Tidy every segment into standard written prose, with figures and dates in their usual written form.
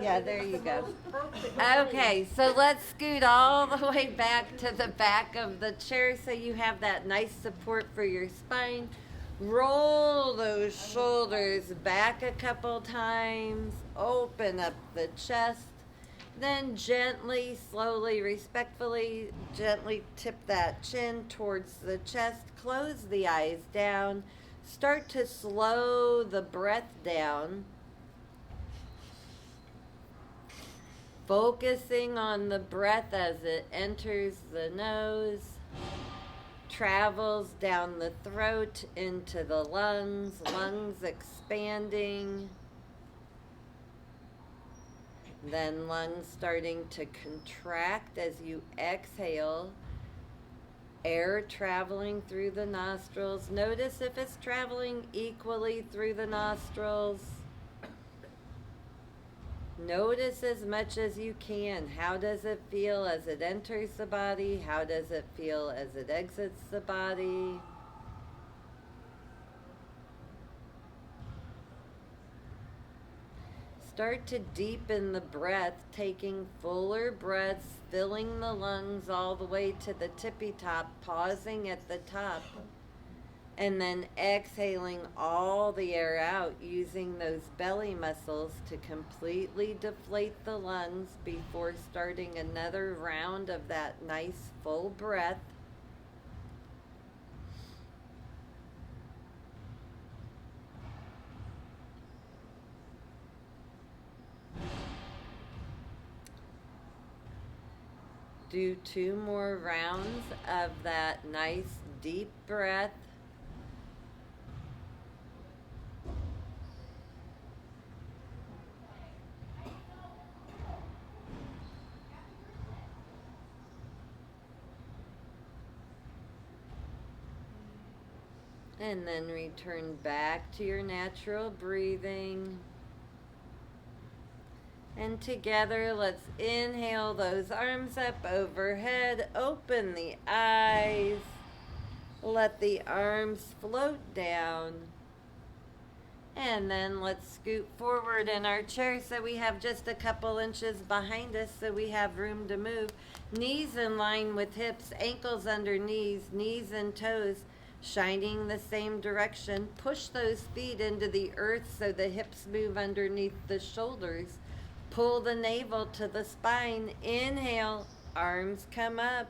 Yeah, there you go. Okay, so let's scoot all the way back to the back of the chair so you have that nice support for your spine. Roll those shoulders back a couple times. Open up the chest. Then gently, slowly, respectfully, gently tip that chin towards the chest. Close the eyes down. Start to slow the breath down. Focusing on the breath as it enters the nose, travels down the throat into the lungs, lungs expanding, then lungs starting to contract as you exhale, air traveling through the nostrils. Notice if it's traveling equally through the nostrils. Notice as much as you can. How does it feel as it enters the body? How does it feel as it exits the body? Start to deepen the breath, taking fuller breaths, filling the lungs all the way to the tippy top, pausing at the top. And then exhaling all the air out using those belly muscles to completely deflate the lungs before starting another round of that nice full breath. Do 2 more rounds of that nice deep breath. And then return back to your natural breathing. And together, let's inhale those arms up overhead. Open the eyes. Let the arms float down. And then let's scoot forward in our chair so we have just a couple inches behind us so we have room to move. Knees in line with hips, ankles under knees, knees and toes shining the same direction. Push those feet into the earth so the hips move underneath the shoulders. Pull the navel to the spine. Inhale, arms come up.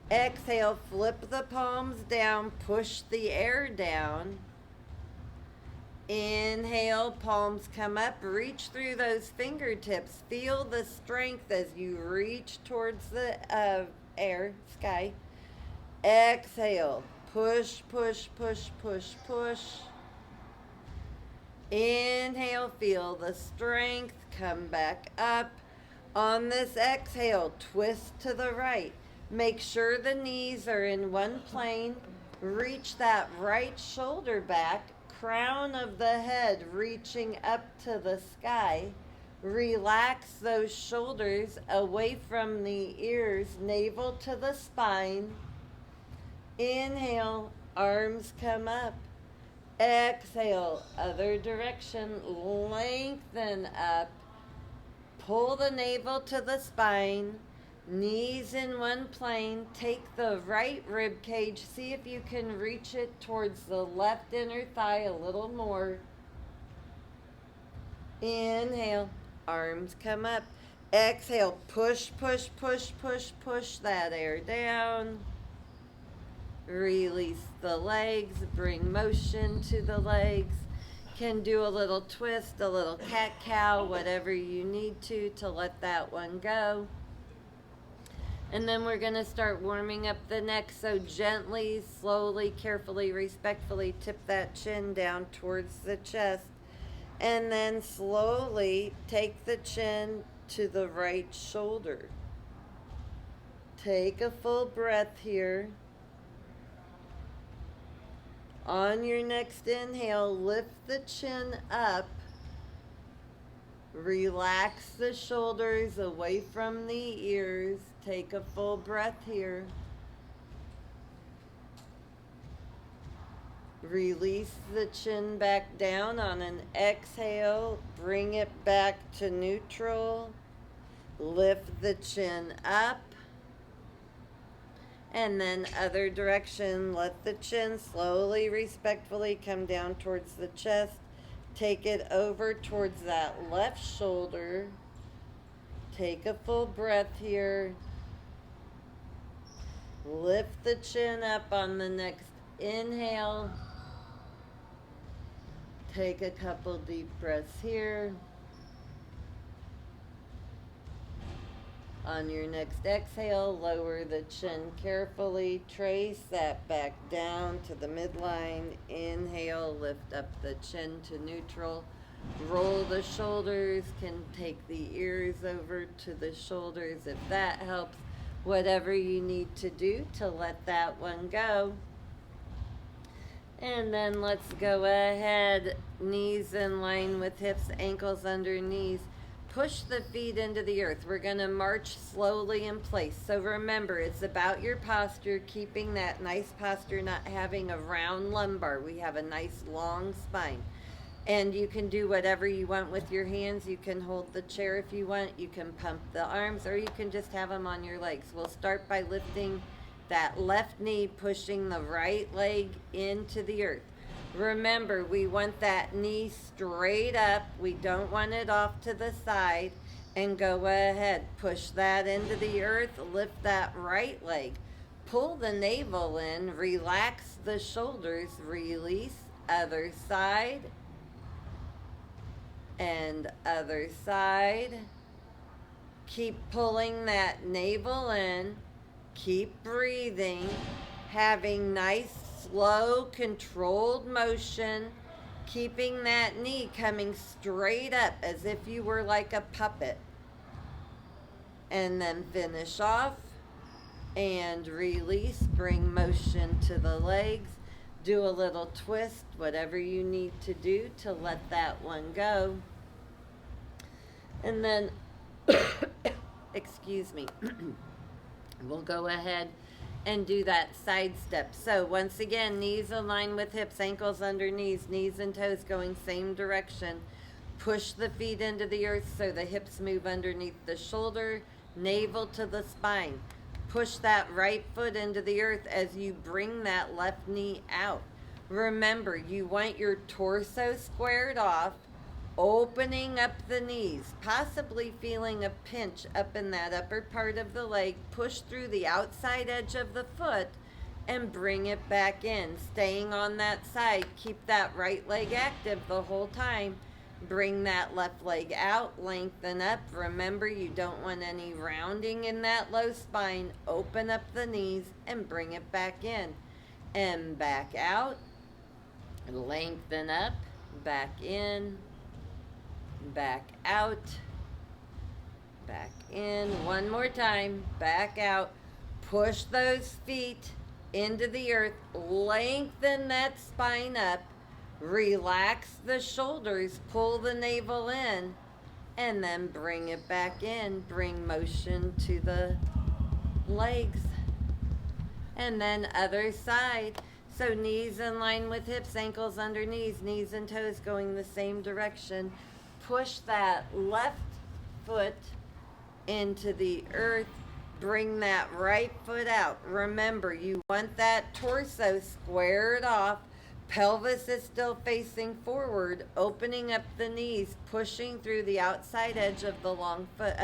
Exhale, flip the palms down, push the air down. Inhale, palms come up, reach through those fingertips. Feel the strength as you reach towards the air, sky. Exhale, push, push, push, push, push. Inhale, feel the strength, come back up. On this exhale, twist to the right. Make sure the knees are in one plane. Reach that right shoulder back, crown of the head reaching up to the sky. Relax those shoulders away from the ears, navel to the spine. Inhale, arms come up. Exhale, other direction, lengthen up. Pull the navel to the spine, knees in one plane. Take the right rib cage, see if you can reach it towards the left inner thigh a little more. Inhale, arms come up. Exhale, push, push, push, push, push that air down. Release the legs, bring motion to the legs. Can do a little twist, a little cat-cow, whatever you need to let that one go. And then we're going to start warming up the neck. So gently, slowly, carefully, respectfully tip that chin down towards the chest. And then slowly take the chin to the right shoulder. Take a full breath here. On your next inhale, lift the chin up. Relax the shoulders away from the ears. Take a full breath here. Release the chin back down on an exhale. Bring it back to neutral. Lift the chin up. And then other direction. Let the chin slowly, respectfully come down towards the chest. Take it over towards that left shoulder. Take a full breath here. Lift the chin up on the next inhale. Take a couple deep breaths here. On your next exhale, lower the chin carefully. Trace that back down to the midline. Inhale, lift up the chin to neutral. Roll the shoulders. Can take the ears over to the shoulders if that helps. Whatever you need to do to let that one go. And then let's go ahead. Knees in line with hips, ankles under knees. Push the feet into the earth. We're going to march slowly in place. So remember, it's about your posture, keeping that nice posture, not having a round lumbar. We have a nice long spine. And you can do whatever you want with your hands. You can hold the chair if you want. You can pump the arms, or you can just have them on your legs. We'll start by lifting that left knee, pushing the right leg into the earth. Remember, we want that knee straight up. We don't want it off to the side. And go ahead, push that into the earth. Lift that right leg. Pull the navel in. Relax the shoulders. Release. Other side. And other side. Keep pulling that navel in. Keep breathing. Having nice, slow, controlled motion. Keeping that knee coming straight up as if you were like a puppet. And then finish off. And release. Bring motion to the legs. Do a little twist, whatever you need to do to let that one go. And then, excuse me, we'll go ahead and do that side step. So once again, knees align with hips, ankles under knees, knees and toes going same direction. Push the feet into the earth so the hips move underneath the shoulder, navel to the spine. Push that right foot into the earth as you bring that left knee out. Remember, you want your torso squared off, opening up the knees, possibly feeling a pinch up in that upper part of the leg. Push through the outside edge of the foot and bring it back in. Staying on that side, keep that right leg active the whole time. Bring that left leg out, lengthen up. Remember, you don't want any rounding in that low spine. Open up the knees and bring it back in. And back out. Lengthen up. Back in. Back out. Back in. One more time. Back out. Push those feet into the earth. Lengthen that spine up. Relax the shoulders, pull the navel in, and then bring it back in. Bring motion to the legs. And then other side. So knees in line with hips, ankles under knees, knees and toes going the same direction. Push that left foot into the earth. Bring that right foot out. Remember, you want that torso squared off. Pelvis is still facing forward, opening up the knees, pushing through the outside edge of the long foot.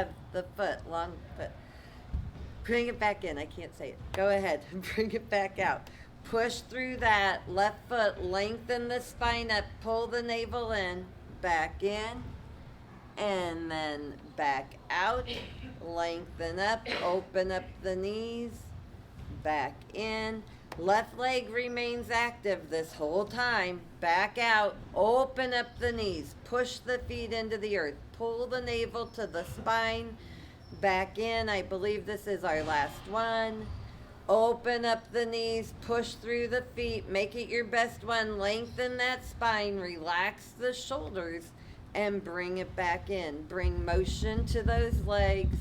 Bring it back in. I can't say it. Go ahead. Bring it back out. Push through that left foot. Lengthen the spine up. Pull the navel in. Back in. And then back out. Lengthen up. Open up the knees. Back in. Left leg remains active this whole time. Back out. Open up the knees. Push the feet into the earth. Pull the navel to the spine. Back in. I believe this is our last one. Open up the knees. Push through the feet. Make it your best one. Lengthen that spine. Relax the shoulders. And bring it back in. Bring motion to those legs.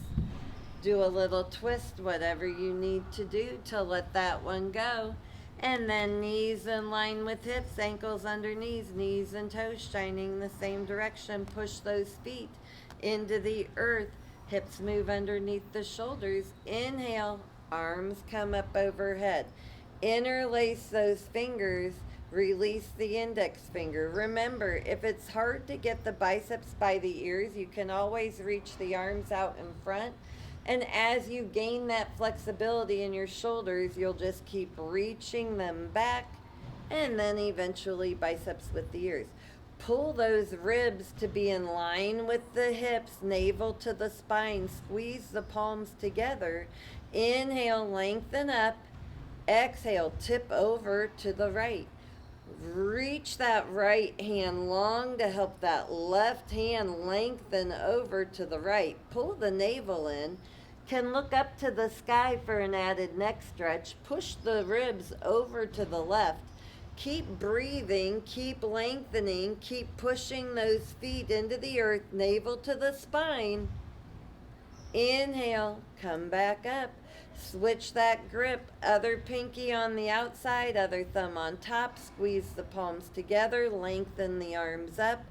Do a little twist, whatever you need to do to let that one go. And then knees in line with hips, ankles under knees and toes shining the same direction. Push those feet into the earth. Hips move underneath the shoulders. Inhale, arms come up overhead. Interlace those fingers. Release the index finger. Remember, if it's hard to get the biceps by the ears, you can always reach the arms out in front. And as you gain that flexibility in your shoulders, you'll just keep reaching them back, and then eventually biceps with the ears. Pull those ribs to be in line with the hips, navel to the spine. Squeeze the palms together. Inhale, lengthen up. Exhale, tip over to the right. Reach that right hand long to help that left hand lengthen over to the right. Pull the navel in. Can look up to the sky for an added neck stretch. Push the ribs over to the left. Keep breathing, keep lengthening, keep pushing those feet into the earth, navel to the spine. Inhale, come back up. Switch that grip, other pinky on the outside, other thumb on top. Squeeze the palms together, lengthen the arms up.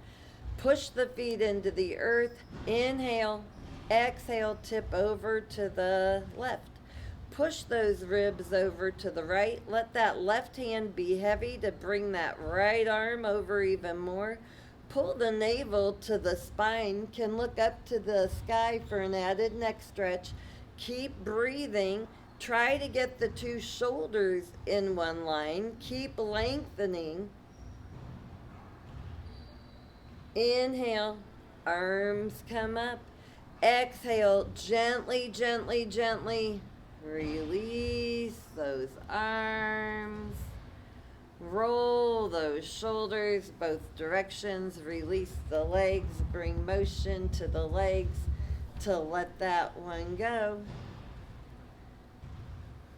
Push the feet into the earth. Inhale, exhale, tip over to the left. Push those ribs over to the right. Let that left hand be heavy to bring that right arm over even more. Pull the navel to the spine. Can look up to the sky for an added neck stretch. Keep breathing. Try to get the two shoulders in one line. Keep lengthening. Inhale, arms come up. Exhale, gently, gently, gently release those arms. Roll those shoulders both directions. Release the legs. Bring motion to the legs to let that one go.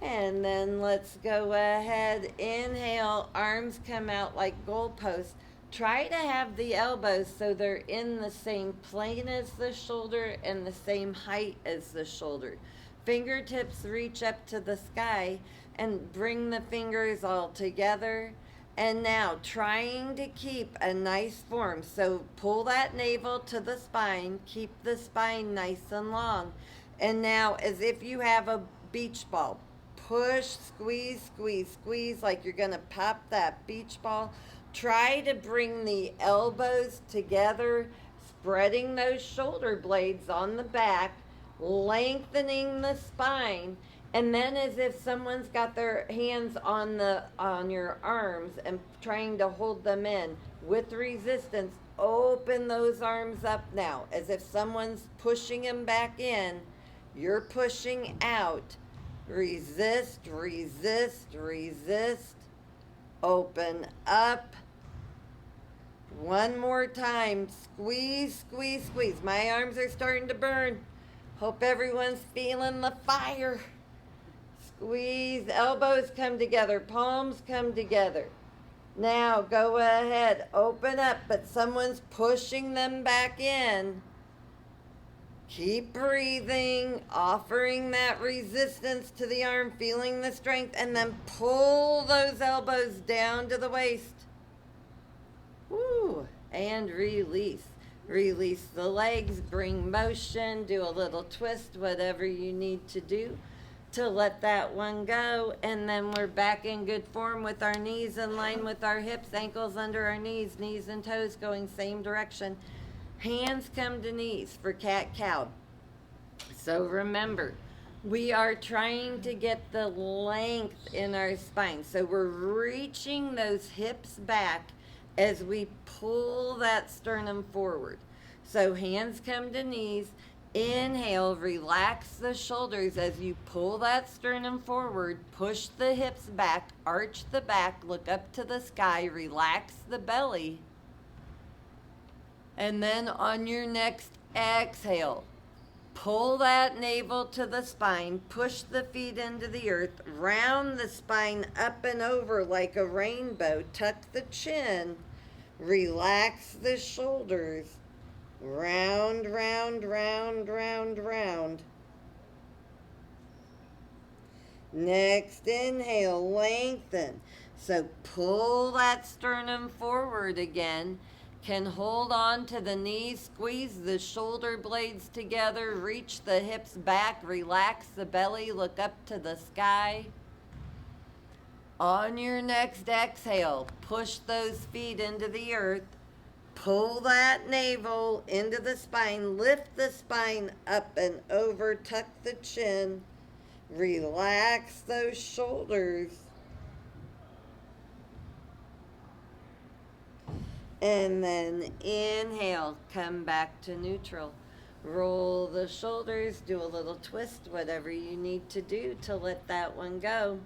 And then let's go ahead. Inhale, arms come out like goalposts. Try to have the elbows so they're in the same plane as the shoulder and the same height as the shoulder. Fingertips reach up to the sky and bring the fingers all together. And now trying to keep a nice form. So pull that navel to the spine. Keep the spine nice and long. And now as if you have a beach ball. Push, squeeze, squeeze, squeeze like you're going to pop that beach ball. Try to bring the elbows together, spreading those shoulder blades on the back, lengthening the spine, and then as if someone's got their hands on your arms and trying to hold them in with resistance, open those arms up now. As if someone's pushing them back in, you're pushing out. Resist, resist, resist. Open up. One more time. Squeeze, squeeze, squeeze. My arms are starting to burn. Hope everyone's feeling the fire. Squeeze. Elbows come together. Palms come together. Now go ahead. Open up, but someone's pushing them back in. Keep breathing, offering that resistance to the arm, feeling the strength, and then pull those elbows down to the waist. Woo! And release. Release the legs, bring motion, do a little twist, whatever you need to do to let that one go. And then we're back in good form with our knees in line with our hips, ankles under our knees and toes going same direction. Hands come to knees for cat-cow. So remember, we are trying to get the length in our spine. So we're reaching those hips back as we pull that sternum forward. So hands come to knees. Inhale, relax the shoulders as you pull that sternum forward. Push the hips back, arch the back, look up to the sky, relax the belly. And then on your next exhale, pull that navel to the spine, push the feet into the earth, round the spine up and over like a rainbow, tuck the chin, relax the shoulders, round, round, round, round, round. Next inhale, lengthen. So pull that sternum forward again. Can hold on to the knees, squeeze the shoulder blades together, reach the hips back, relax the belly, look up to the sky. On your next exhale, push those feet into the earth. Pull that navel into the spine. Lift the spine up and over. Tuck the chin. Relax those shoulders. And then inhale, come back to neutral. Roll the shoulders, do a little twist, whatever you need to do to let that one go.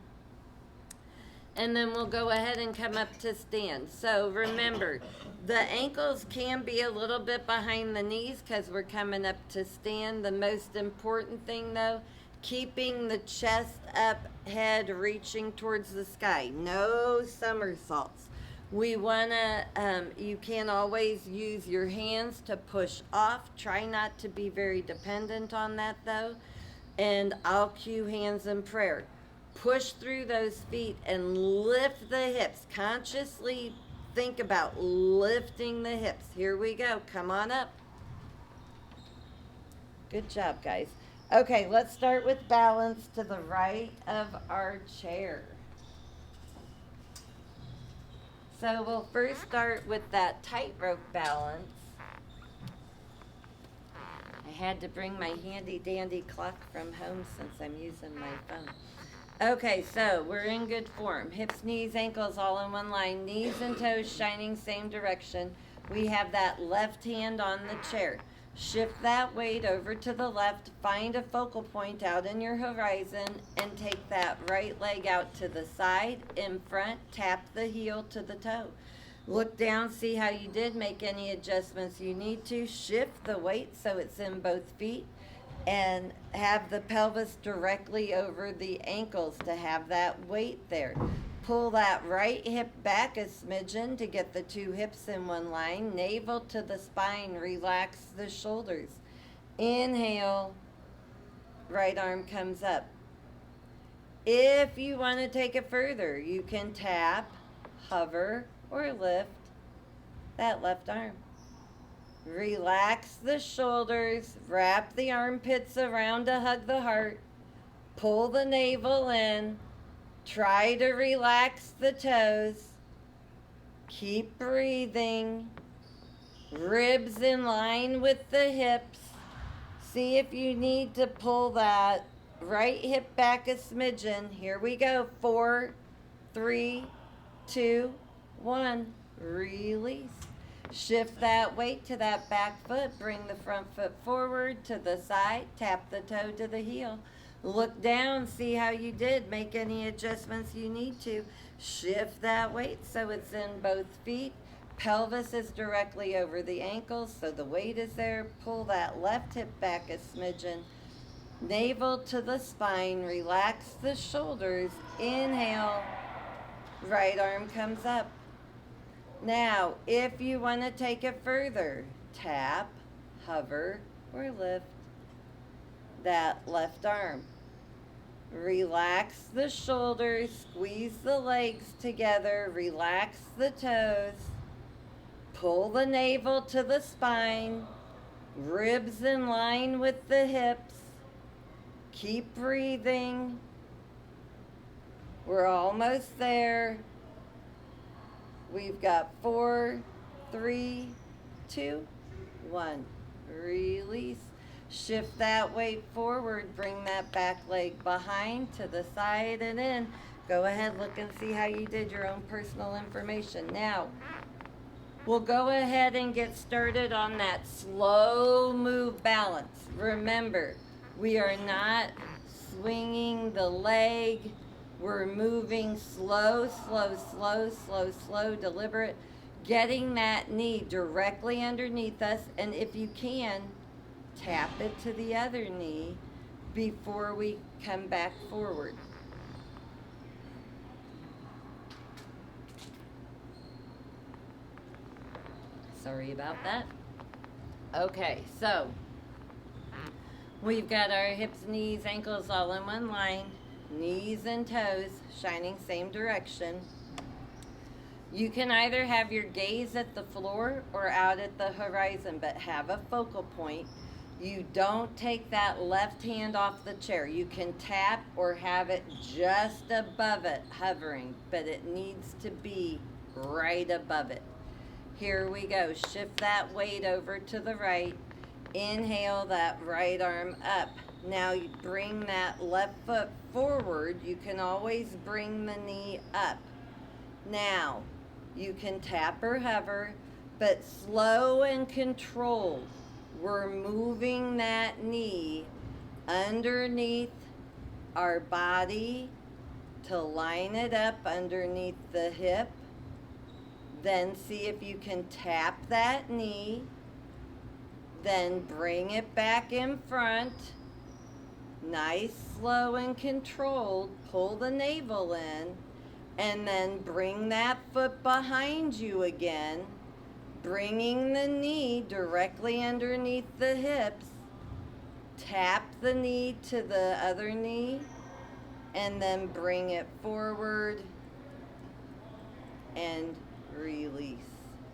And then we'll go ahead and come up to stand. So remember, the ankles can be a little bit behind the knees because we're coming up to stand. The most important thing though, keeping the chest up, head reaching towards the sky. No somersaults. We wanna, you can always use your hands to push off. Try not to be very dependent on that though. And I'll cue hands in prayer. Push through those feet and lift the hips. Consciously think about lifting the hips. Here we go. Come on up. Good job, guys. Okay, let's start with balance to the right of our chair. So we'll first start with that tightrope balance. I had to bring my handy dandy clock from home since I'm using my phone. Okay, so we're in good form. Hips, knees, ankles all in one line. Knees and toes shining same direction. We have that left hand on the chair. Shift that weight over to the left. Find a focal point out in your horizon and take that right leg out to the side, in front. Tap the heel to the toe. Look down, see how you did. Make any adjustments you need to. Shift the weight so it's in both feet. And have the pelvis directly over the ankles to have that weight there. Pull that right hip back a smidgen to get the two hips in one line. Navel to the spine, relax the shoulders. Inhale, right arm comes up. If you want to take it further, you can tap, hover, or lift that left arm. Relax the shoulders, wrap the armpits around to hug the heart, pull the navel in, try to relax the toes, keep breathing, ribs in line with the hips. See if you need to pull that right hip back a smidgen. Here we go, 4, 3, 2, 1, release. Shift that weight to that back foot. Bring the front foot forward to the side. Tap the toe to the heel. Look down. See how you did. Make any adjustments you need to. Shift that weight so it's in both feet. Pelvis is directly over the ankles, so the weight is there. Pull that left hip back a smidgen. Navel to the spine. Relax the shoulders. Inhale. Right arm comes up. Now, if you want to take it further, tap, hover, or lift that left arm. Relax the shoulders, squeeze the legs together, relax the toes, pull the navel to the spine, ribs in line with the hips. Keep breathing. We're almost there. We've got 4, 3, 2, 1. Release. Shift that weight forward. Bring that back leg behind to the side and in. Go ahead, look and see how you did your own personal information. Now, we'll go ahead and get started on that slow move balance. Remember, we are not swinging the leg. We're moving slow, slow, slow, slow, slow, deliberate, getting that knee directly underneath us, and if you can, tap it to the other knee before we come back forward. Sorry about that. Okay, so we've got our hips, knees, ankles all in one line. knees and toes shining same direction. You can either have your gaze at the floor or out at the horizon, but have a focal point. You don't take that left hand off the chair. You can tap or have it just above it, hovering, but it needs to be right above it. Here we go. Shift that weight over to the right. Inhale that right arm up. Now you bring that left foot forward. You can always bring the knee up. Now, you can tap or hover, but slow and controlled. We're moving that knee underneath our body to line it up underneath the hip. Then see if you can tap that knee. Then bring it back in front. Nice, slow, and controlled. Pull the navel in. And then bring that foot behind you again, bringing the knee directly underneath the hips. Tap the knee to the other knee, and then bring it forward and release.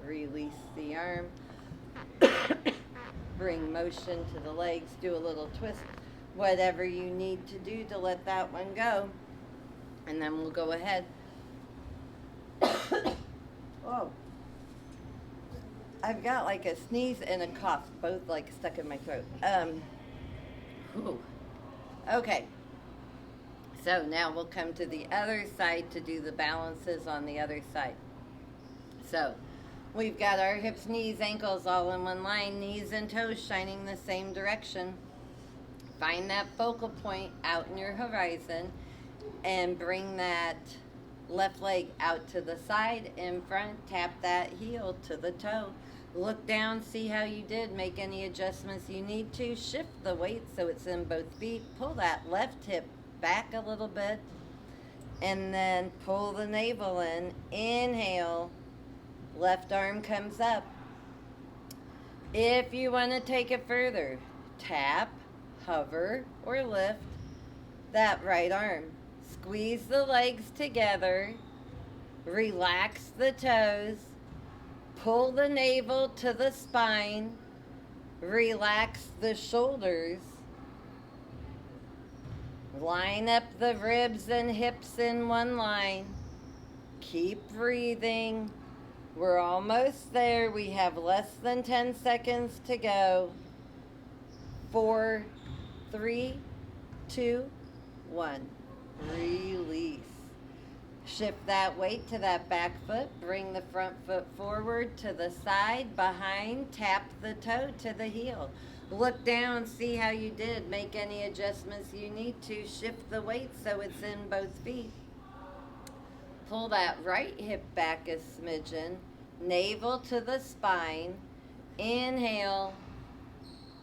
Release the arm. Bring motion to the legs, do a little twist, whatever you need to do to let that one go. And then we'll go ahead. Oh, I've got like a sneeze and a cough, both like stuck in my throat. Okay, so now we'll come to the other side to do the balances on the other side. So we've got our hips, knees, ankles all in one line, knees and toes shining the same direction. Find that focal point out in your horizon and bring that left leg out to the side, in front, tap that heel to the toe. Look down, see how you did, make any adjustments you need to. Shift the weight so it's in both feet. Pull that left hip back a little bit, and then pull the navel in. Inhale, left arm comes up. If you want to take it further, tap, hover, or lift that right arm. Squeeze the legs together, relax the toes, pull the navel to the spine, relax the shoulders, line up the ribs and hips in one line, keep breathing. We're almost there. We have less than 10 seconds to go. 4, 3, 2, 1. Release. Shift that weight to that back foot. Bring the front foot forward to the side, behind. Tap the toe to the heel. Look down, see how you did. Make any adjustments you need to. Shift the weight so it's in both feet. Pull that right hip back a smidgen. Navel to the spine. Inhale.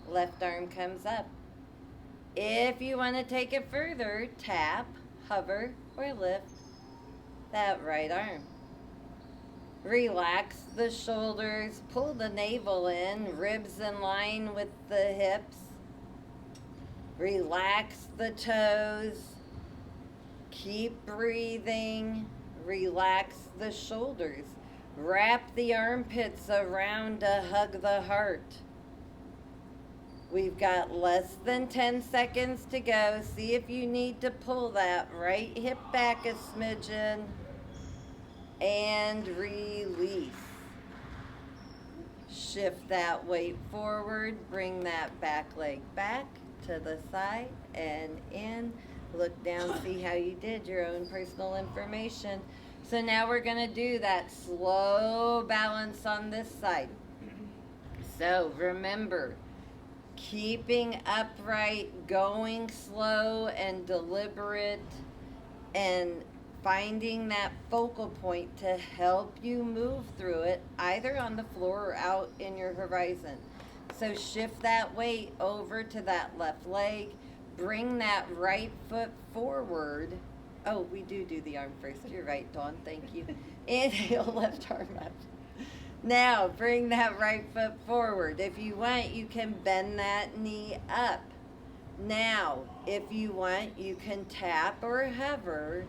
Left arm comes up. If you want to take it further, tap, hover, or lift that right arm. Relax the shoulders, pull the navel in, ribs in line with the hips. Relax the toes. Keep breathing. Relax the shoulders. Wrap the armpits around to hug the heart. We've got less than 10 seconds to go. See if you need to pull that right hip back a smidgen. And release. Shift that weight forward. Bring that back leg back to the side and in. Look down, see how you did. Your own personal information. So now we're going to do that slow balance on this side. So remember, keeping upright, going slow and deliberate, and finding that focal point to help you move through it, either on the floor or out in your horizon. So shift that weight over to that left leg. Bring that right foot forward. Oh, we do the arm first. You're right, Dawn. Thank you. Inhale, left arm up. Now, bring that right foot forward. If you want, you can bend that knee up. Now, if you want, you can tap or hover,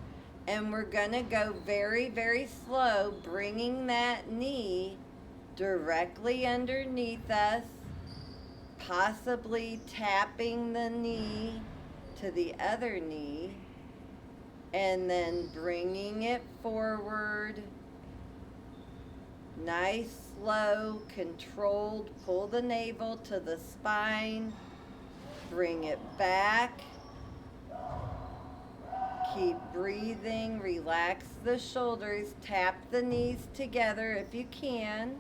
and we're going to go very, very slow, bringing that knee directly underneath us, possibly tapping the knee to the other knee, and then bringing it forward. Nice, slow, controlled. Pull the navel to the spine. Bring it back. Keep breathing. Relax the shoulders. Tap the knees together if you can.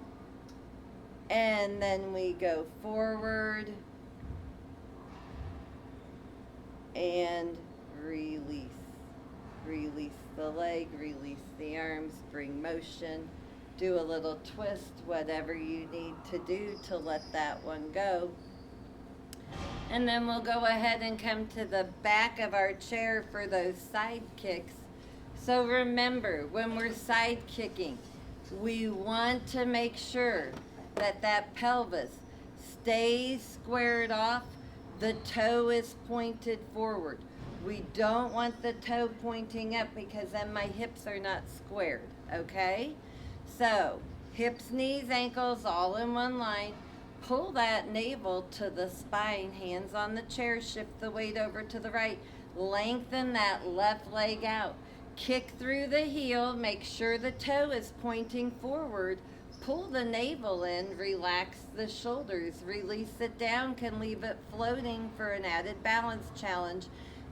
And then we go forward and release. Release the leg, release the arms, bring motion. Do a little twist, whatever you need to do to let that one go. And then we'll go ahead and come to the back of our chair for those side kicks. So remember, when we're side kicking, we want to make sure that that pelvis stays squared off, the toe is pointed forward. We don't want the toe pointing up because then my hips are not squared, okay? So, hips, knees, ankles, all in one line. Pull that navel to the spine, hands on the chair, shift the weight over to the right. Lengthen that left leg out. Kick through the heel, make sure the toe is pointing forward. Pull the navel in, relax the shoulders, release it down, can leave it floating for an added balance challenge.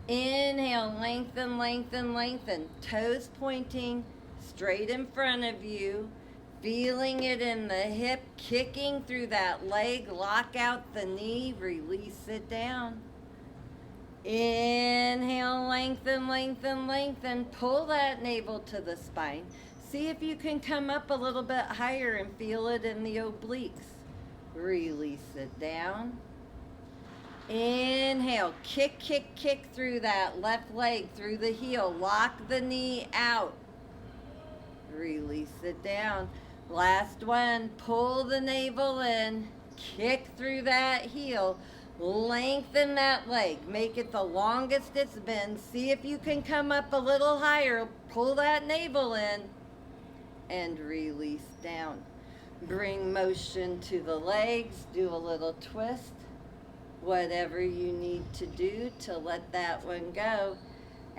Inhale, lengthen, lengthen, lengthen. Toes pointing straight in front of you. Feeling it in the hip, kicking through that leg. Lock out the knee, release it down. Inhale, lengthen, lengthen, lengthen. Pull that navel to the spine. See if you can come up a little bit higher and feel it in the obliques. Release it down. Inhale, kick, kick, kick through that left leg, through the heel. Lock the knee out. Release it down. Last one, pull the navel in, kick through that heel, lengthen that leg, make it the longest it's been. See if you can come up a little higher, pull that navel in, and release down. Bring motion to the legs, do a little twist, whatever you need to do to let that one go.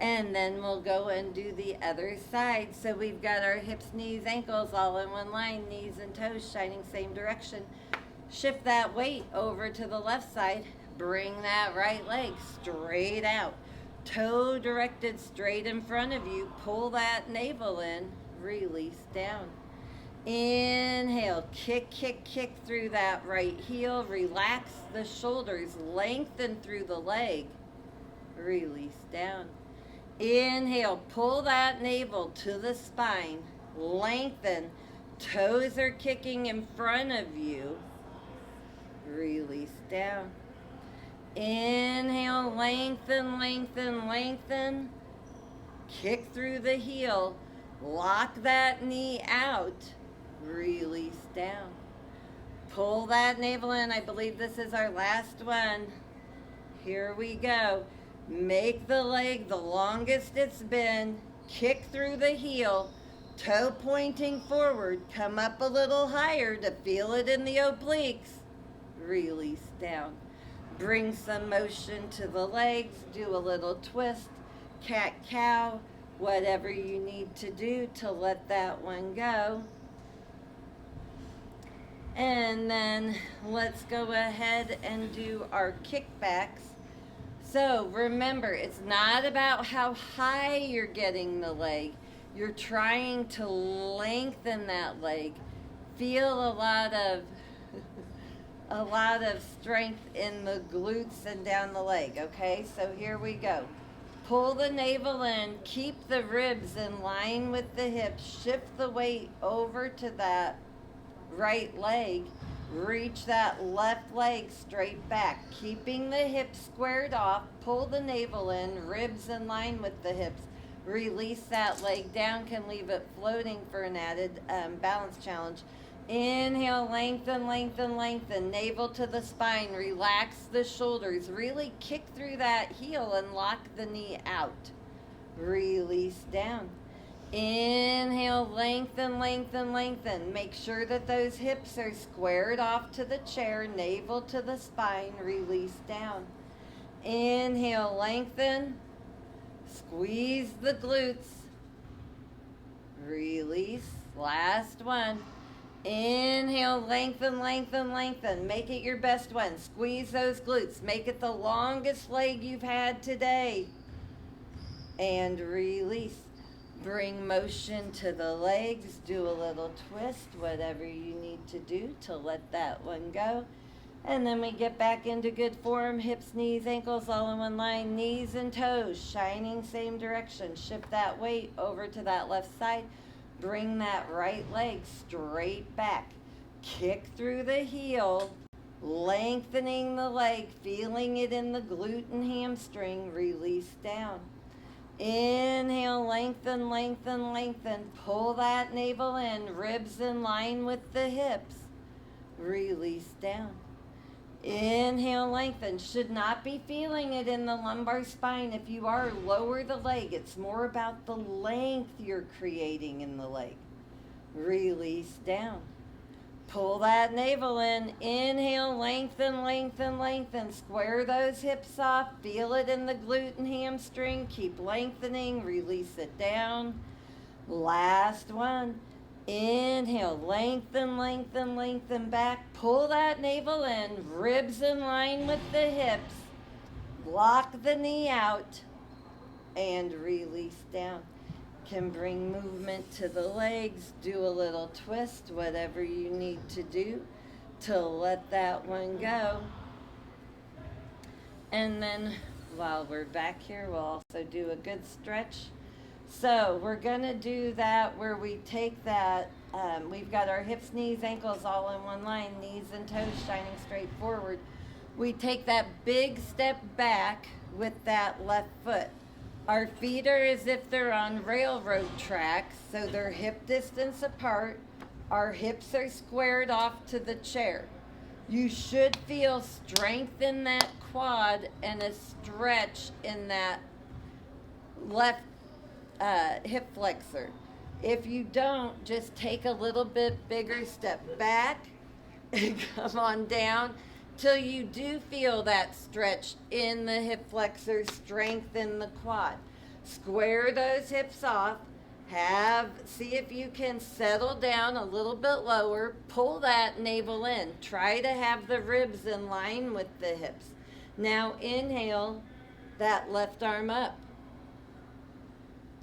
And then we'll go and do the other side. So we've got our hips, knees, ankles all in one line, knees and toes shining same direction. Shift that weight over to the left side. Bring that right leg straight out. Toe directed straight in front of you. Pull that navel in. Release down. Inhale, kick, kick, kick through that right heel. Relax the shoulders. Lengthen through the leg. Release down. Inhale, pull that navel to the spine, lengthen, toes are kicking in front of you, release down. Inhale, lengthen, lengthen, lengthen, kick through the heel, lock that knee out, release down. Pull that navel in, I believe this is our last one. Here we go. Make the leg the longest it's been. Kick through the heel. Toe pointing forward. Come up a little higher to feel it in the obliques. Release down. Bring some motion to the legs. Do a little twist. Cat-cow. Whatever you need to do to let that one go. And then let's go ahead and do our kickbacks. So remember, it's not about how high you're getting the leg. You're trying to lengthen that leg. Feel a lot of strength in the glutes and down the leg, okay? So here we go. Pull the navel in, keep the ribs in line with the hips, shift the weight over to that right leg. Reach that left leg straight back, keeping the hips squared off. Pull the navel in, ribs in line with the hips. Release that leg down, can leave it floating for an added balance challenge. Inhale, lengthen, lengthen, lengthen. Navel to the spine. Relax the shoulders. Really kick through that heel and lock the knee out. Release down. Inhale, lengthen, lengthen, lengthen. Make sure that those hips are squared off to the chair. Navel to the spine. Release down. Inhale, lengthen. Squeeze the glutes. Release. Last one. Inhale, lengthen, lengthen, lengthen. Make it your best one. Squeeze those glutes. Make it the longest leg you've had today. And release. Bring motion to the legs. Do a little twist, whatever you need to do to let that one go. And then we get back into good form. Hips, knees, ankles, all in one line. Knees and toes, shining same direction. Shift that weight over to that left side. Bring that right leg straight back. Kick through the heel, lengthening the leg, feeling it in the glute and hamstring. Release down. Inhale, lengthen, lengthen, lengthen. Pull that navel in, ribs in line with the hips. Release down. Inhale, lengthen. Should not be feeling it in the lumbar spine. If you are, lower the leg. It's more about the length you're creating in the leg. Release down. Pull that navel in. Inhale, lengthen, lengthen, lengthen. Square those hips off. Feel it in the glute and hamstring. Keep lengthening. Release it down. Last one. Inhale, lengthen, lengthen, lengthen back. Pull that navel in. Ribs in line with the hips. Block the knee out. And release down. Can bring movement to the legs. Do a little twist, whatever you need to do to let that one go. And then while we're back here, we'll also do a good stretch. So we're going to do that where we take that, we've got our hips, knees, ankles all in one line, knees and toes shining straight forward. We take that big step back with that left foot. Our feet are as if they're on railroad tracks, so they're hip distance apart. Our hips are squared off to the chair. You should feel strength in that quad and a stretch in that left hip flexor. If you don't, just take a little bit bigger step back and come on down till you do feel that stretch in the hip flexor, strength in the quad. Square those hips off. See if you can settle down a little bit lower. Pull that navel in. Try to have the ribs in line with the hips. Now inhale that left arm up.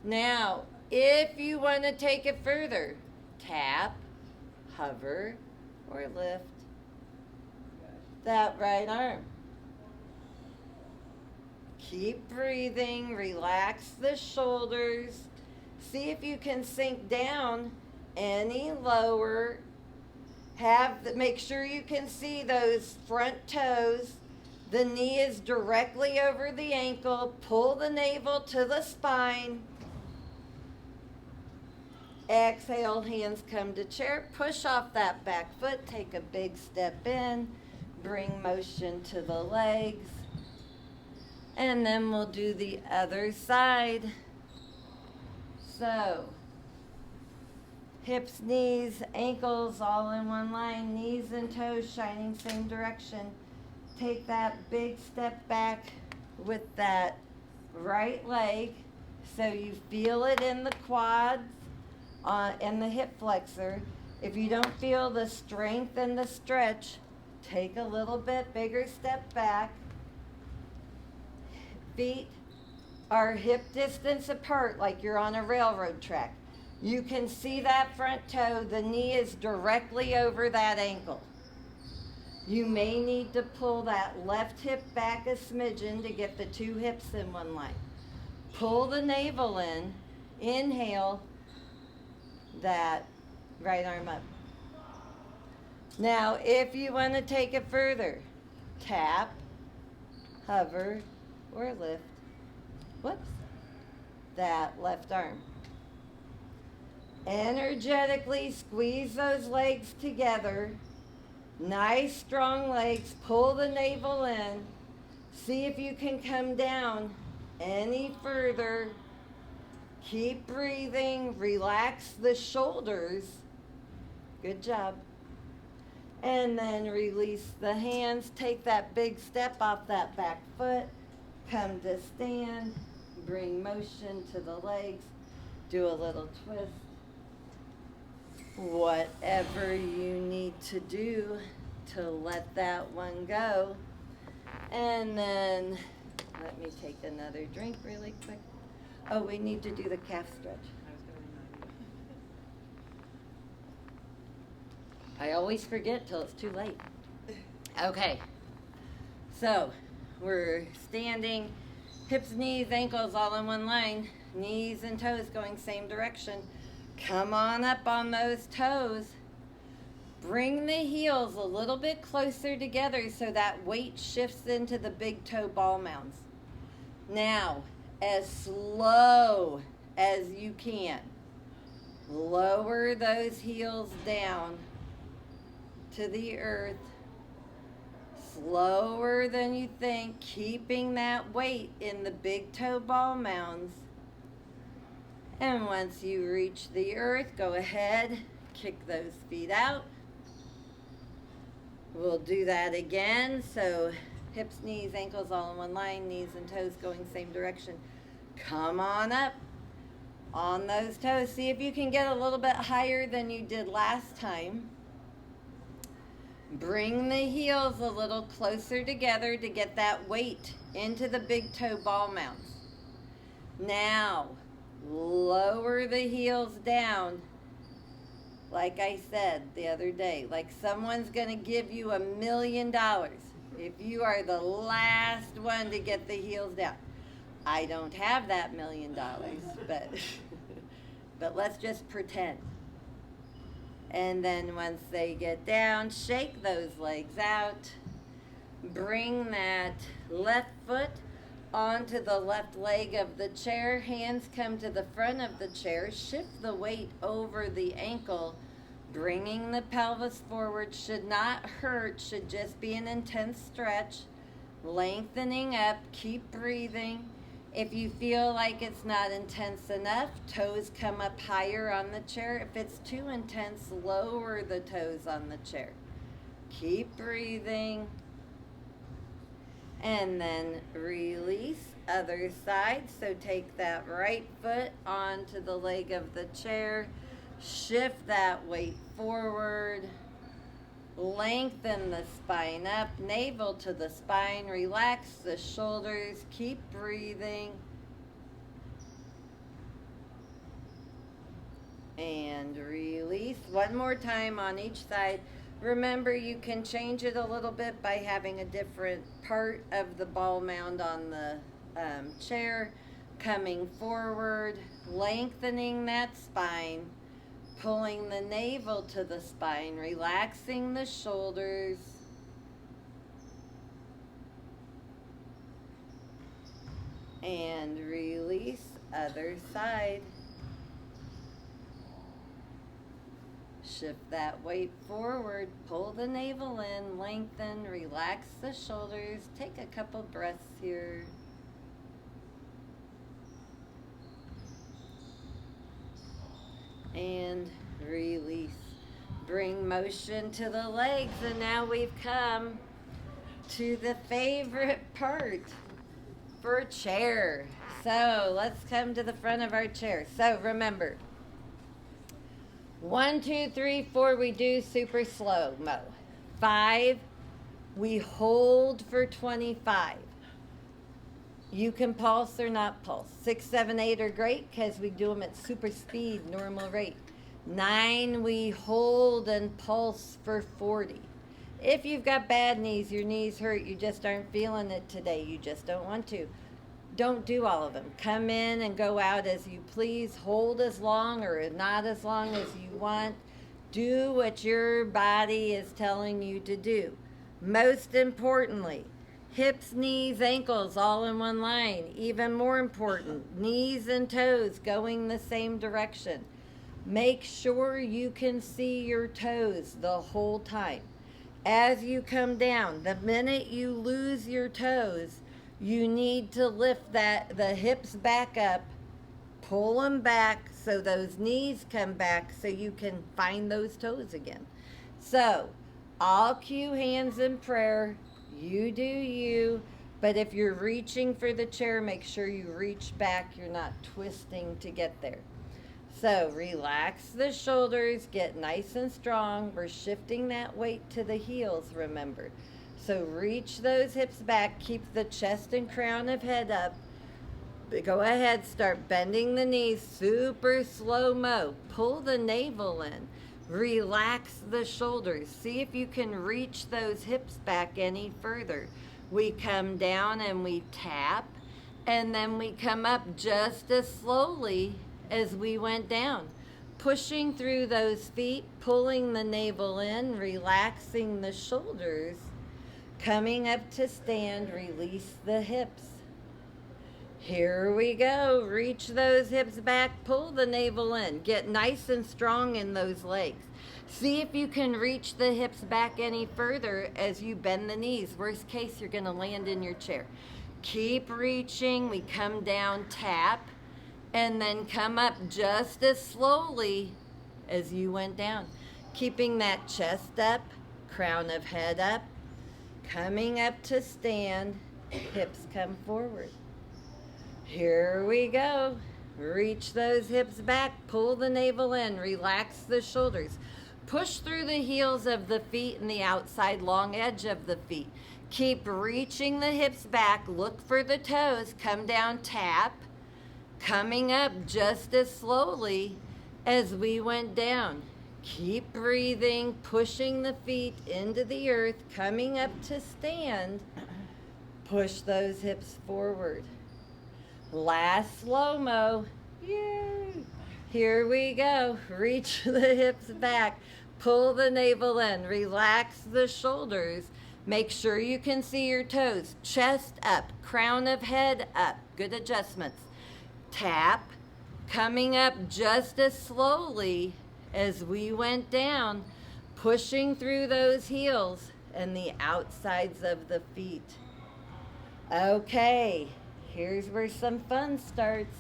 Now, if you want to take it further, tap, hover, or lift that right arm. Keep breathing, relax the shoulders. See if you can sink down any lower. Make sure you can see those front toes. The knee is directly over the ankle. Pull the navel to the spine. Exhale, hands come to chair. Push off that back foot. Take a big step in. Bring motion to the legs. And then we'll do the other side. So, hips, knees, ankles all in one line. Knees and toes shining same direction. Take that big step back with that right leg so you feel it in the quads and the hip flexor. If you don't feel the strength and the stretch, take a little bit bigger step back. Feet are hip distance apart like you're on a railroad track. You can see that front toe. The knee is directly over that ankle. You may need to pull that left hip back a smidgen to get the two hips in one line. Pull the navel in. Inhale that right arm up. Now, if you want to take it further, tap, hover, or lift, that left arm. Energetically squeeze those legs together. Nice strong legs. Pull the navel in. See if you can come down any further. Keep breathing. Relax the shoulders. Good job. And then release the hands. Take that big step off that back foot. Come to stand. Bring motion to the legs. Do a little twist. Whatever you need to do to let that one go. And then let me take another drink really quick. Oh, we need to do the calf stretch. I always forget till it's too late. Okay. So, we're standing, hips, knees, ankles all in one line, knees and toes going same direction. Come on up on those toes. Bring the heels a little bit closer together so that weight shifts into the big toe ball mounds. Now, as slow as you can, lower those heels down to the earth. Slower than you think, keeping that weight in the big toe ball mounds. And once you reach the earth, go ahead, kick those feet out. We'll do that again. So hips, knees, ankles all in one line, knees and toes going same direction. Come on up on those toes. See if you can get a little bit higher than you did last time. Bring the heels a little closer together to get that weight into the big toe ball mounds. Now, lower the heels down, like I said the other day, like someone's going to give you $1 million if you are the last one to get the heels down. I don't have that $1 million, but let's just pretend. And then once they get down, shake those legs out. Bring that left foot onto the left leg of the chair. Hands come to the front of the chair. Shift the weight over the ankle. Bringing the pelvis forward should not hurt, should just be an intense stretch. Lengthening up, keep breathing. If you feel like it's not intense enough, toes come up higher on the chair. If it's too intense, lower the toes on the chair. Keep breathing. And then release, other side. So take that right foot onto the leg of the chair. Shift that weight forward. Lengthen the spine up, navel to the spine, relax the shoulders, keep breathing. And release. One more time on each side. Remember, you can change it a little bit by having a different part of the ball mound on the chair. Coming forward, lengthening that spine. Pulling the navel to the spine, relaxing the shoulders. And release, other side. Shift that weight forward, pull the navel in, lengthen, relax the shoulders. Take a couple breaths here. And release. Bring motion to the legs, and now we've come to the favorite part for chair. So let's come to the front of our chair. So remember, 1, 2, 3, 4, we do super slow-mo. 5, we hold for 25. You can pulse or not pulse. 6, 7, 8 are great because we do them at super speed, normal rate. 9, we hold and pulse for 40. If you've got bad knees, your knees hurt, you just aren't feeling it today, you just don't want to, don't do all of them. Come in and go out as you please. Hold as long or not as long as you want. Do what your body is telling you to do. Most importantly, hips, knees, ankles all in one line. Even more important, knees and toes going the same direction. Make sure you can see your toes the whole time. As you come down, the minute you lose your toes, you need to lift the hips back up, pull them back so those knees come back so you can find those toes again. So, I'll cue hands in prayer. You do you. But if you're reaching for the chair, make sure you reach back. You're not twisting to get there. So relax the shoulders, get nice and strong. We're shifting that weight to the heels, remember. So reach those hips back, keep the chest and crown of head up. Go ahead, start bending the knees, super slow-mo. Pull the navel in. Relax the shoulders. See if you can reach those hips back any further. We come down and we tap, and then we come up just as slowly as we went down. Pushing through those feet, pulling the navel in, relaxing the shoulders. Coming up to stand, release the hips. Here we go. Reach those hips back, pull the navel in. Get nice and strong in those legs. See if you can reach the hips back any further as you bend the knees. Worst case, you're going to land in your chair. Keep reaching. We come down, tap, and then come up just as slowly as you went down. Keeping that chest up, crown of head up. Coming up to stand, hips come forward. Here we go. Reach those hips back, pull the navel in, relax the shoulders. Push through the heels of the feet and the outside long edge of the feet. Keep reaching the hips back, look for the toes, come down, tap. Coming up just as slowly as we went down. Keep breathing, pushing the feet into the earth, coming up to stand. Push those hips forward. Last slow-mo. Yay! Here we go. Reach the hips back. Pull the navel in. Relax the shoulders. Make sure you can see your toes. Chest up. Crown of head up. Good adjustments. Tap. Coming up just as slowly as we went down. Pushing through those heels and the outsides of the feet. Okay. Here's where some fun starts.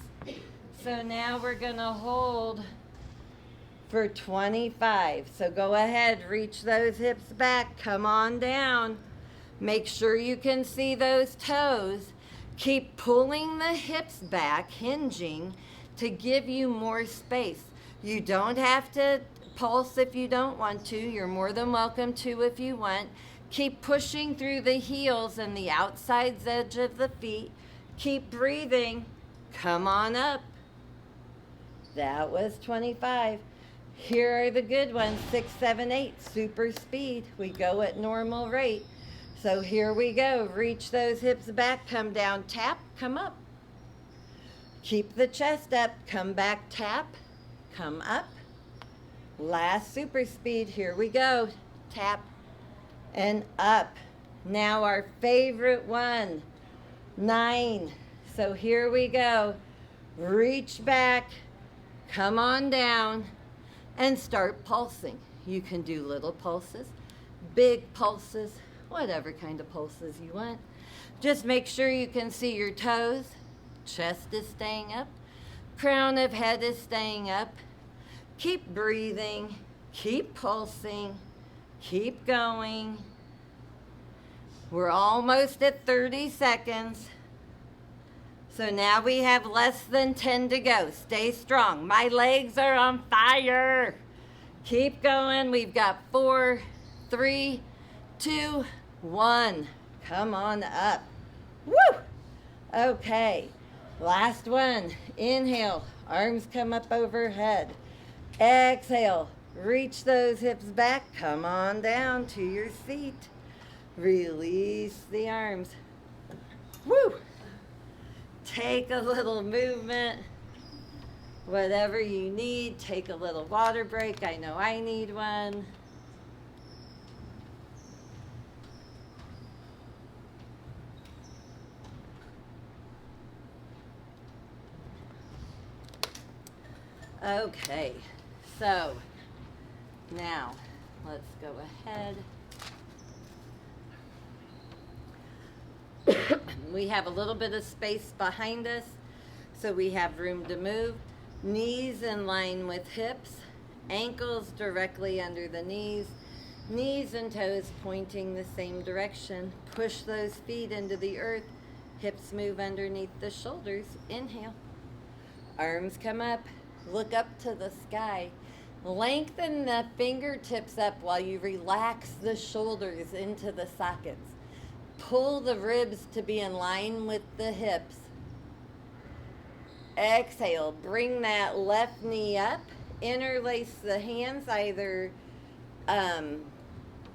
So now we're going to hold for 25. So go ahead, reach those hips back, come on down. Make sure you can see those toes. Keep pulling the hips back, hinging to give you more space. You don't have to pulse if you don't want to. You're more than welcome to if you want. Keep pushing through the heels and the outside edge of the feet. Keep breathing. Come on up. That was 25. Here are the good ones, 6, 7, 8, super speed. We go at normal rate. So here we go. Reach those hips back, come down, tap, come up. Keep the chest up, come back, tap, come up. Last super speed, here we go. Tap and up. Now our favorite one, 9. So here we go. Reach back, come on down, and start pulsing. You can do little pulses, big pulses, whatever kind of pulses you want. Just make sure you can see your toes. Chest is staying up. Crown of head is staying up. Keep breathing. Keep pulsing. Keep going. We're almost at 30 seconds. So now we have less than 10 to go. Stay strong. My legs are on fire. Keep going. We've got 4, 3, 2, 1. Come on up. Woo! Okay. Last one. Inhale. Arms come up overhead. Exhale. Reach those hips back. Come on down to your seat. Release the arms. Woo! Take a little movement, whatever you need. Take a little water break. I know I need one. Okay, So, now, let's go ahead. We have a little bit of space behind us, so we have room to move. Knees in line with hips, ankles directly under the knees, knees and toes pointing the same direction. Push those feet into the earth, hips move underneath the shoulders. Inhale. Arms come up, look up to the sky. Lengthen the fingertips up while you relax the shoulders into the sockets. Pull the ribs to be in line with the hips. Exhale, bring that left knee up. Interlace the hands either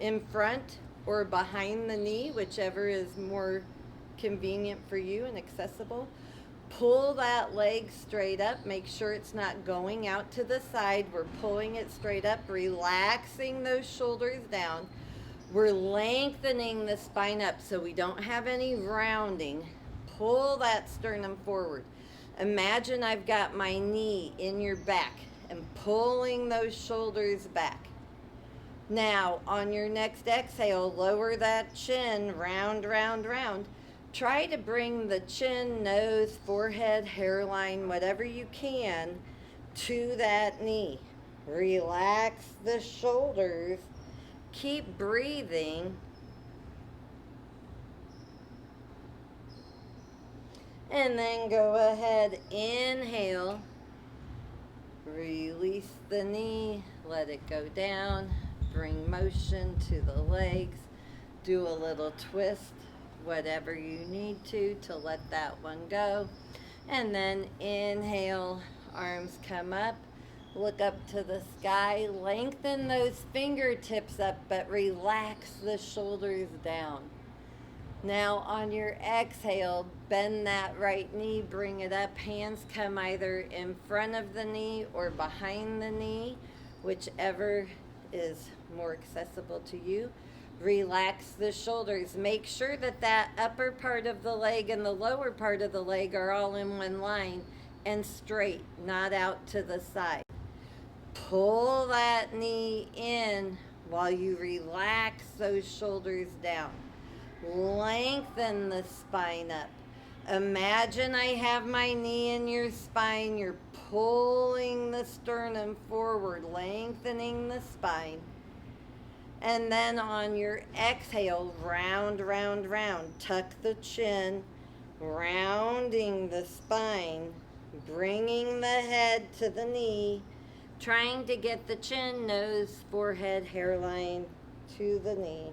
in front or behind the knee, whichever is more convenient for you and accessible. Pull that leg straight up. Make sure it's not going out to the side. We're pulling it straight up, relaxing those shoulders down. We're lengthening the spine up so we don't have any rounding. Pull that sternum forward. Imagine I've got my knee in your back and pulling those shoulders back. Now, on your next exhale, lower that chin, round, round, round. Try to bring the chin, nose, forehead, hairline, whatever you can, to that knee. Relax the shoulders. Keep breathing. And then go ahead, inhale. Release the knee, let it go down. Bring motion to the legs. Do a little twist, whatever you need to let that one go. And then inhale, arms come up. Look up to the sky. Lengthen those fingertips up, but relax the shoulders down. Now on your exhale, bend that right knee, bring it up. Hands come either in front of the knee or behind the knee, whichever is more accessible to you. Relax the shoulders. Make sure that that upper part of the leg and the lower part of the leg are all in one line and straight, not out to the side. Pull that knee in while you relax those shoulders down. Lengthen the spine up. Imagine I have my knee in your spine. You're pulling the sternum forward, lengthening the spine. And then on your exhale, round, round, round. Tuck the chin, rounding the spine, bringing the head to the knee, trying to get the chin, nose, forehead, hairline to the knee.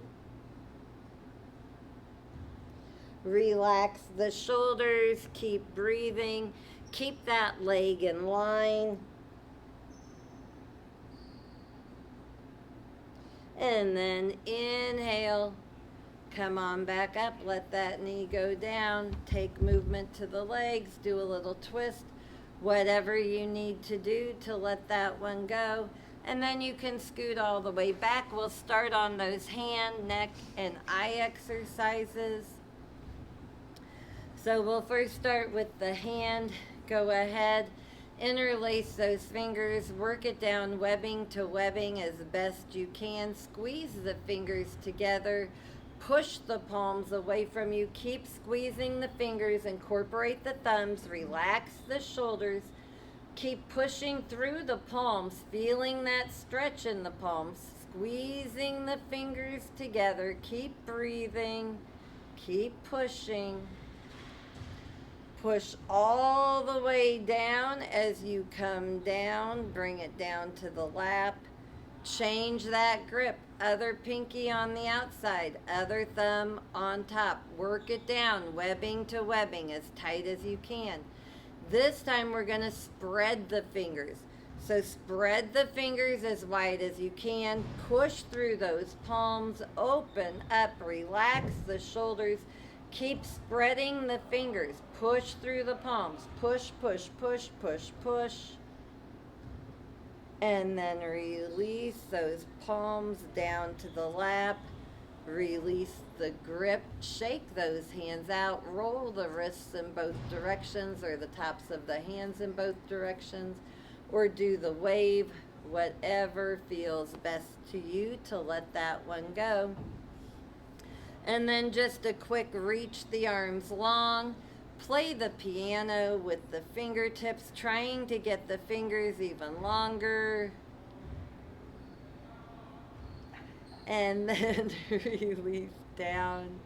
Relax the shoulders, keep breathing, keep that leg in line. And then inhale, come on back up, let that knee go down, take movement to the legs, do a little twist, whatever you need to do to let that one go. And then you can scoot all the way back. We'll start on those hand, neck, and eye exercises. So we'll first start with the hand. Go ahead, interlace those fingers, work it down webbing to webbing as best you can. Squeeze the fingers together, push the palms away from you. Keep squeezing the fingers, incorporate the thumbs, relax the shoulders. Keep pushing through the palms, feeling that stretch in the palms, squeezing the fingers together. Keep breathing, keep pushing. Push all the way down. As you come down, bring it down to the lap. Change that grip. Other pinky on the outside, other thumb on top. Work it down, webbing to webbing, as tight as you can. This time we're going to spread the fingers. So spread the fingers as wide as you can. Push through those palms, open up, relax the shoulders. Keep spreading the fingers. Push through the palms. Push, push, push, push, push. And then release those palms down to the lap. Release the grip. Shake those hands out. Roll the wrists in both directions, or the tops of the hands in both directions. Or do the wave. whatever feels best to you to let that one go. And then just a quick reach the arms long. Play the piano with the fingertips, trying to get the fingers even longer. And then release down.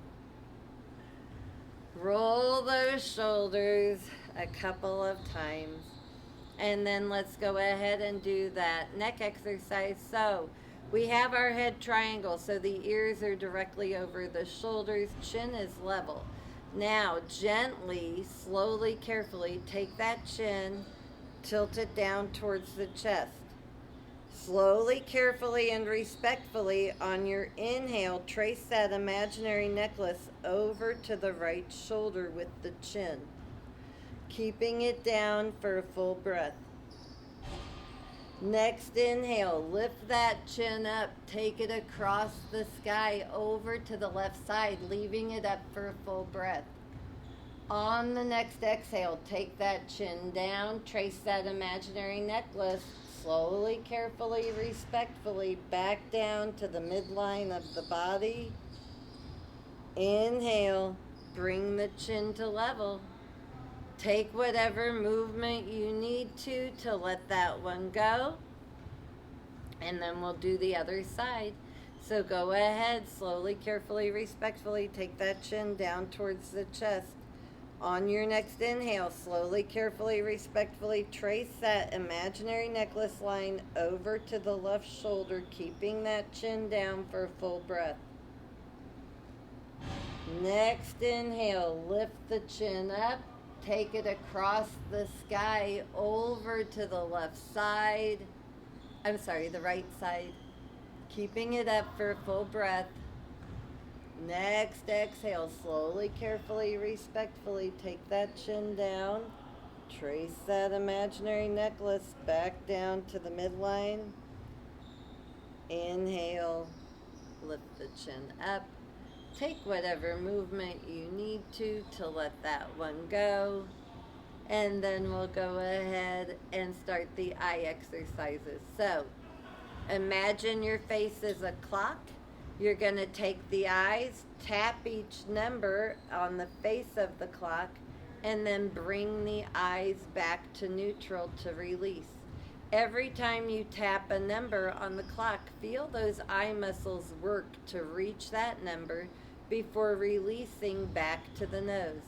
Roll those shoulders a couple of times. And then let's go ahead and do that neck exercise. So we have our head triangle, so the ears are directly over the shoulders, chin is level. Now, gently, slowly, carefully, take that chin, tilt it down towards the chest. Slowly, carefully, and respectfully, on your inhale, trace that imaginary necklace over to the right shoulder with the chin, keeping it down for a full breath. Next inhale, lift that chin up, take it across the sky over to the left side, leaving it up for a full breath. On the next exhale, take that chin down, trace that imaginary necklace, slowly, carefully, respectfully, back down to the midline of the body. Inhale, bring the chin to level. Take whatever movement you need to let that one go. And then we'll do the other side. So go ahead, slowly, carefully, respectfully, take that chin down towards the chest. On your next inhale, slowly, carefully, respectfully, trace that imaginary necklace line over to the left shoulder, keeping that chin down for a full breath. Next inhale, lift the chin up. Take it across the sky over to the left side. The right side. Keeping it up for a full breath. Next exhale, slowly, carefully, respectfully, take that chin down. Trace that imaginary necklace back down to the midline. Inhale, lift the chin up. Take whatever movement you need to let that one go. And then we'll go ahead and start the eye exercises. So, imagine your face is a clock. You're going to take the eyes, tap each number on the face of the clock, and then bring the eyes back to neutral to release. Every time you tap a number on the clock, feel those eye muscles work to reach that number before releasing back to the nose.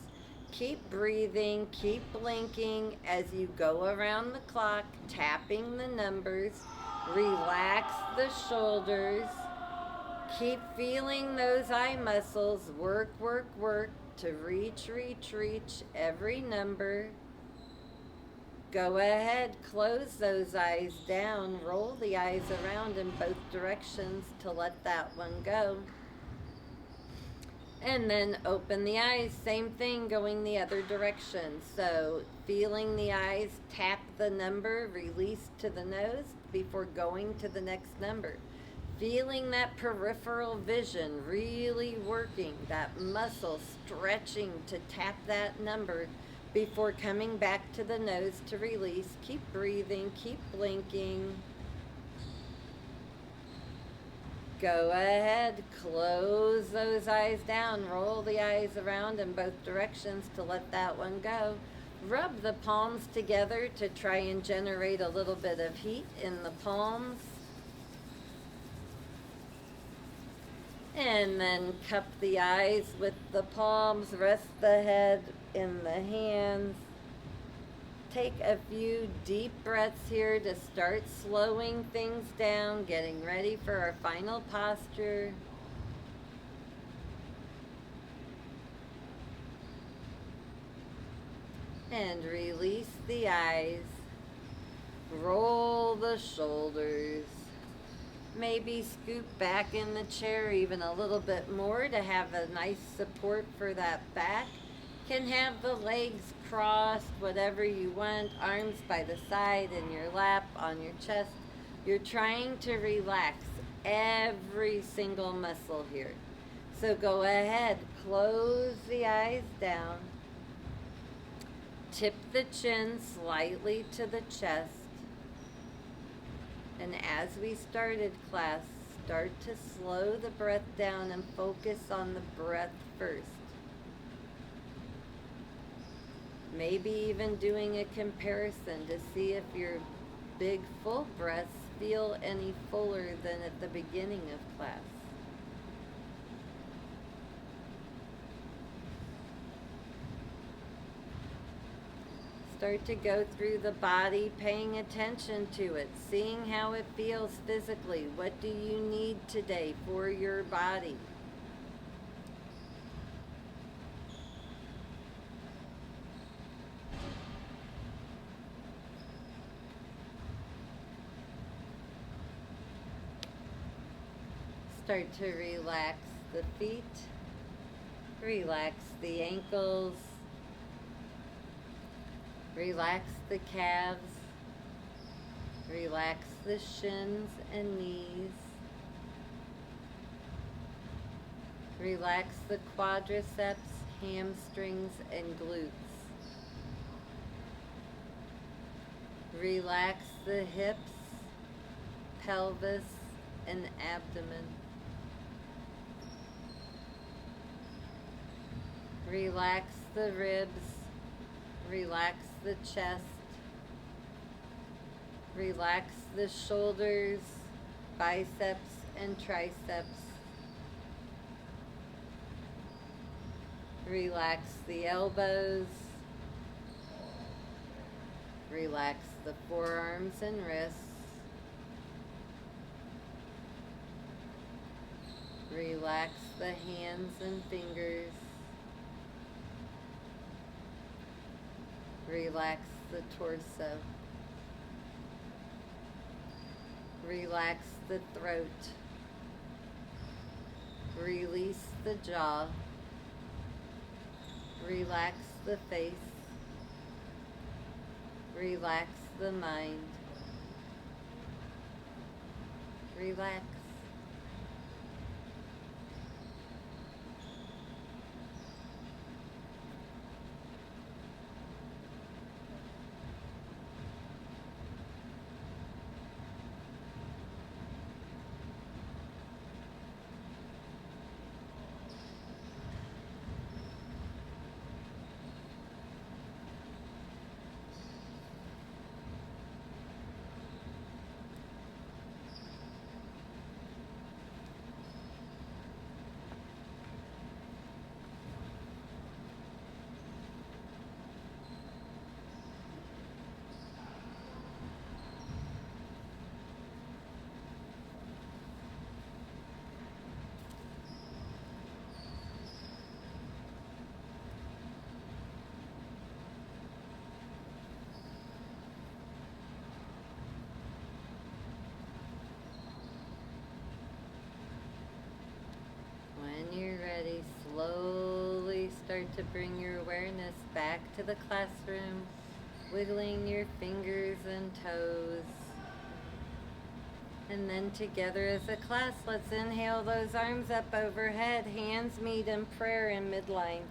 Keep breathing, keep blinking as you go around the clock, tapping the numbers. Relax the shoulders. Keep feeling those eye muscles work, work, work to reach, reach, reach every number. Go ahead, close those eyes down, roll the eyes around in both directions to let that one go. And then open the eyes, same thing, going the other direction. So feeling the eyes, tap the number, release to the nose before going to the next number. Feeling that peripheral vision really working, that muscle stretching to tap that number before coming back to the nose to release. Keep breathing, keep blinking. Go ahead, close those eyes down, roll the eyes around in both directions to let that one go. Rub the palms together to try and generate a little bit of heat in the palms. And then cup the eyes with the palms, rest the head in the hands. Take a few deep breaths here to start slowing things down, getting ready for our final posture. And release the eyes. Roll the shoulders. Maybe scoop back in the chair even a little bit more to have a nice support for that back. Can have the legs crossed, whatever you want, arms by the side, in your lap, on your chest. You're trying to relax every single muscle here. So go ahead, close the eyes down. Tip the chin slightly to the chest. And as we started class, start to slow the breath down and focus on the breath first. Maybe even doing a comparison to see if your big full breaths feel any fuller than at the beginning of class. Start to go through the body, paying attention to it, seeing how it feels physically. What do you need today for your body? Start to relax the feet, relax the ankles, relax the calves, relax the shins and knees, relax the quadriceps, hamstrings, and glutes. Relax the hips, pelvis, and abdomen. Relax the ribs, relax the chest, relax the shoulders, biceps, and triceps. Relax the elbows, relax the forearms and wrists. Relax the hands and fingers. Relax the torso. Relax the throat. Release the jaw. Relax the face. Relax the mind. Relax. When you're ready, slowly start to bring your awareness back to the classroom, wiggling your fingers and toes. And then together as a class, let's inhale those arms up overhead, hands meet in prayer in midline.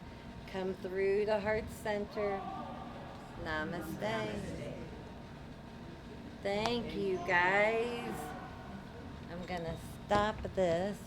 Come through to heart center. Namaste. Thank you, guys. I'm gonna stop this.